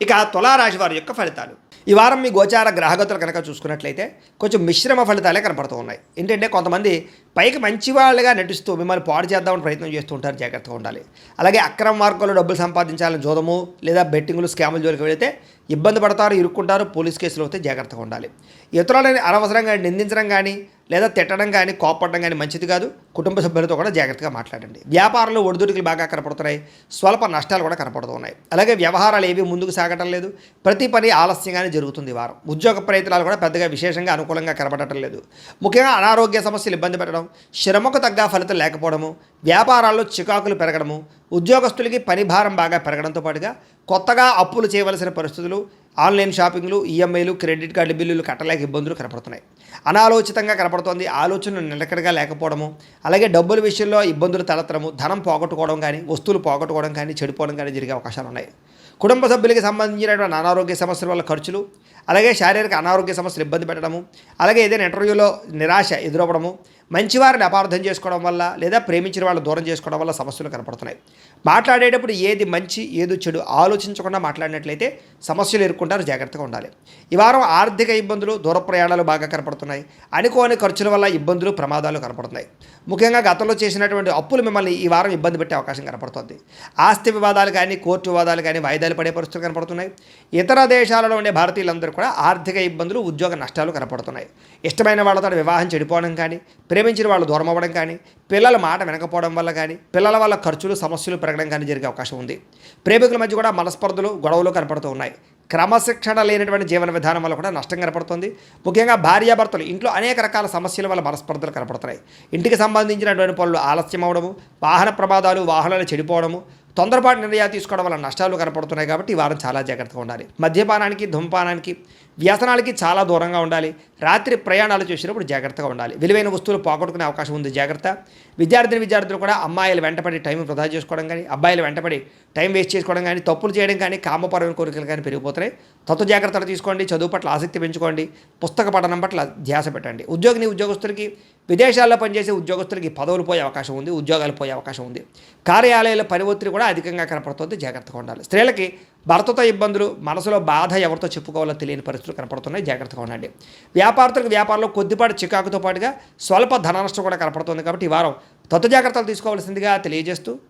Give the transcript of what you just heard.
ఇక తులారాశి వారి యొక్క ఫలితాలు. ఈ వారం మీ గోచార గ్రహగతులు కనుక చూసుకున్నట్లయితే కొంచెం మిశ్రమ ఫలితాలే కనపడుతూ ఉన్నాయి. ఏంటంటే కొంతమంది పైకి మంచి వాళ్ళుగా నటిస్తూ మిమ్మల్ని పాడు చేద్దామని ప్రయత్నం చేస్తూ ఉంటారు, జాగ్రత్తగా ఉండాలి. అలాగే అక్రమ మార్గంలో డబ్బులు సంపాదించాలని జోదము లేదా బెట్టింగులు స్కాముల జోలికి వెళితే ఇబ్బంది పడతారు, ఇరుక్కుంటారు, పోలీస్ కేసులు అవుతే జాగ్రత్తగా ఉండాలి. ఇతరులని అనవసరంగా నిందించడం కానీ లేదా తిట్టడం కానీ కోపడడం కానీ మంచిది కాదు. కుటుంబ సభ్యులతో కూడా జాగ్రత్తగా మాట్లాడండి. వ్యాపారంలో ఒడిదుడుకులు బాగా కనపడుతున్నాయి, స్వల్ప నష్టాలు కూడా కనపడుతున్నాయి. అలాగే వ్యవహారాలు ఏవి ముందుకు సాగటం లేదు, ప్రతి పని ఆలస్యంగానే జరుగుతుంది. ఈ వారం ఉద్యోగ ప్రయత్నాలు కూడా పెద్దగా విశేషంగా అనుకూలంగా కనపడటం లేదు. ముఖ్యంగా అనారోగ్య సమస్యలు ఇబ్బంది పెట్టడం, శ్రమకు తగ్గ ఫలితం లేకపోవడము, వ్యాపారాల్లో చికాకులు పెరగడము, ఉద్యోగస్తులకి పని భారం బాగా పెరగడంతో పాటుగా కొత్తగా అప్పులు చేయవలసిన పరిస్థితులు, ఆన్లైన్ షాపింగ్లు, ఈఎంఐలు, క్రెడిట్ కార్డు బిల్లులు కట్టలేక ఇబ్బందులు కనపడుతున్నాయి. అనాలోచితంగా కనపడుతోంది, ఆలోచనలు నిలకడగా లేకపోవడము, అలాగే డబ్బుల విషయంలో ఇబ్బందులు తలెత్తడము, ధనం పోగొట్టుకోవడం కానీ వస్తువులు పోగొట్టుకోవడం కానీ చెడిపోవడం కానీ జరిగే అవకాశాలు ఉన్నాయి. కుటుంబ సభ్యులకి సంబంధించినటువంటి అనారోగ్య సమస్యల వల్ల ఖర్చులు, అలాగే శారీరక అనారోగ్య సమస్యలు ఇబ్బంది పెట్టడము, అలాగే ఏదైనా ఇంటర్వ్యూలో నిరాశ ఎదురవ్వడము, మంచివారిని అపార్థం చేసుకోవడం వల్ల లేదా ప్రేమించిన వాళ్ళు దూరం చేసుకోవడం వల్ల సమస్యలు కనపడుతున్నాయి. మాట్లాడేటప్పుడు ఏది మంచి ఏది చెడు ఆలోచించకుండా మాట్లాడినట్లయితే సమస్యలు ఎదుర్కొంటారు, జాగ్రత్తగా ఉండాలి. ఈ వారం ఆర్థిక ఇబ్బందులు, దూర ప్రయాణాలు బాగా కనపడుతున్నాయి. అనుకోని ఖర్చుల వల్ల ఇబ్బందులు, ప్రమాదాలు కనపడుతున్నాయి. ముఖ్యంగా గతంలో చేసినటువంటి అప్పులు మిమ్మల్ని ఈ వారం ఇబ్బంది పెట్టే అవకాశం కనపడుతుంది. ఆస్తి వివాదాలు కానీ కోర్టు వివాదాలు కానీ వాయిదాలు పడే పరిస్థితులు కనపడుతున్నాయి. ఇతర దేశాలలో ఉండే భారతీయులందరూ కూడా ఆర్థిక ఇబ్బందులు, ఉద్యోగ నష్టాలు కనపడుతున్నాయి. ఇష్టమైన వాళ్ళతో వివాహం చెడిపోవడం కానీ, ప్రేమించిన వాళ్ళు దూరం అవ్వడం కానీ, పిల్లల మాట వినకపోవడం వల్ల కానీ, పిల్లల వల్ల ఖర్చులు, సమస్యలు పెరగడం కానీ జరిగే అవకాశం ఉంది. ప్రేమికుల మధ్య కూడా మనస్పర్ధలు, గొడవలు కనపడుతూ ఉన్నాయి. క్రమశిక్షణ లేనటువంటి జీవన విధానం వల్ల కూడా నష్టం కనపడుతుంది. ముఖ్యంగా భార్యాభర్తలు ఇంట్లో అనేక రకాల సమస్యల వల్ల మనస్పర్ధలు కనపడుతున్నాయి. ఇంటికి సంబంధించినటువంటి పనులు ఆలస్యం అవడము, వాహన ప్రమాదాలు, వాహనాలు చెడిపోవడము, తొందరపాటు నిర్ణయాలు తీసుకోవడం వల్ల నష్టాలు కనపడుతున్నాయి. కాబట్టి ఈ వారం చాలా జాగ్రత్తగా ఉండాలి. మద్యపానానికి, ధూమపానానికి, వ్యసనాలకి చాలా దూరంగా ఉండాలి. రాత్రి ప్రయాణాలు చేసినప్పుడు జాగ్రత్తగా ఉండాలి. విలువైన వస్తువులు పోగొట్టుకునే అవకాశం ఉంది, జాగ్రత్త. విద్యార్థులు కూడా అమ్మాయిలు వెంటపడి టైం వృధా చేసుకోవడం కానీ, అబ్బాయిలు వెంటపడి టైం వేస్ట్ చేసుకోవడం కానీ, తప్పులు చేయడం కానీ, కామపరమైన కోరికలు కానీ పెరిగిపోతున్నాయి. జాగ్రత్తలు తీసుకోండి. చదువు పట్ల ఆసక్తి పెంచుకోండి. పుస్తక పఠనం పట్ల ధ్యాస పెట్టండి. ఉద్యోగస్తులకి, విదేశాల్లో పనిచేసే ఉద్యోగస్తులకి పదవులు పోయే అవకాశం ఉంది, ఉద్యోగాలు పోయే అవకాశం ఉంది. కార్యాలయాల పని ఒత్తిడి కూడా అధికంగా కనపడుతుంది, జాగ్రత్తగా ఉండాలి. స్త్రీలకి భర్తతో ఇబ్బందులు, మనసులో బాధ ఎవరితో చెప్పుకోవాలో తెలియని పరిస్థితులు కనపడుతున్నాయి, జాగ్రత్తగా ఉండండి. వ్యాపారంలో కొద్దిపాటి చికాకుతో పాటుగా స్వల్ప ధన నష్టం కూడా కనపడుతుంది. కాబట్టి ఈ వారం జాగ్రత్తలు తీసుకోవాల్సిందిగా తెలియజేస్తూ